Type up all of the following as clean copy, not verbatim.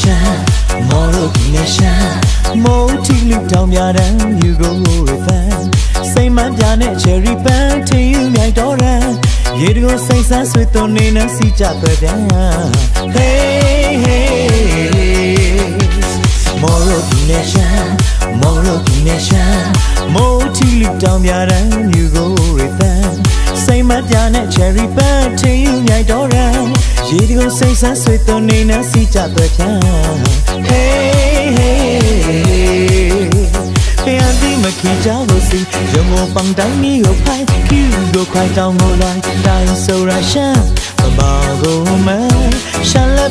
ရှမ်းမော်ရိုပြည်နယ်ရှမ်းမိုးထီလူတောင်ပြတန်းယူကိုရသန်စိတ်မှန်ပြနဲ့ cherry pan ထင်းယူမြိုက်တော်ရန်ရေတကိုစိတ်ဆန်းဆွေသွန်နေနဲ့စီကြသွဲပြန် Hey hey မော်ရိုပြည်နယ်ရှမ်းမော်ရိုပြည်နယ်ရှမ်းမိုးထီလူတောင်ပြတန်းယူကိုရသန်စိတ်မှန်ပြနဲ့ cherry pan ထင်းယူမြိုက်တော်ရန်ရေတကိုစိတ်ဆန်းဆွေသွန်နေနဲ့စီကြသွဲပြန် Hey hey ပြန်ပြီးမခင်ကြလို့စီရုံကိုပန်းတိုင်းမျိုးကိုဖိုင်ကျူကိုခွိုင်တောင်းကိုလိုက်တိုင်းဆိုရရှမ်းမမကိုမရှမ်းလက်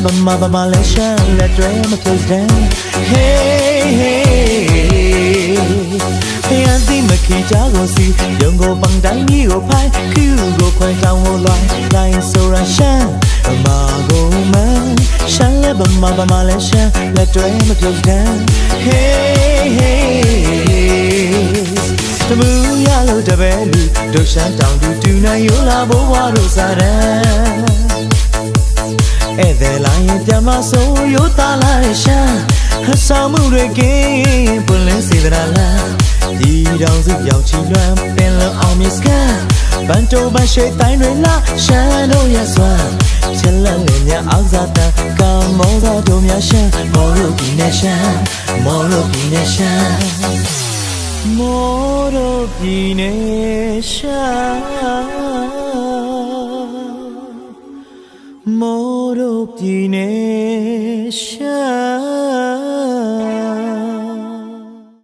မလဲရှမ်းလက်တွေမကျတဲ့ Hey hey ပြန်ပြီးမခင်ကြလို့စီရုံကိုပန်းတိုင်းမျိုးကိုဖိုင်ကျူကိုခွိုင်တောင်းကိုလိုက်တိုင်းဆိုရရှမ်းမကိုမရှမ်းလက်မလဲရှမ်းလက်တွေမကျတဲ့ Hey hey တမူရလို့တပဲလူဒုရှမ်းတောင်တူနိုင်ရိုးလာဘိုးဘွားတို့စားတယ်ဧည့်သည်လာရင်ပြန်မဆိုးရိုးသားလာတဲ့ရှမ်းဟဆောင်မှုတွေကင်းပွင့်လင်းစေသလားဒီတောင်စုရောက်ချီလွမ်းပင်လုံအောင်မြစ်ကဘန်တိုဘန်ရှိတိုင်းတွေလာရှမ်းတို့ရဲ့စွမ်းချက်လက်နဲ့များအောင်စားတဲ့ကမောသာတို့များရှမ်းမော်ရိုပြည်နယ်ရှမ်းမော်ရိုပြည်နယ်ရှမ်းမော်ရိုပြည်နယ်ရှမ်းမော်ရိုပြည်နယ်ရှမ်း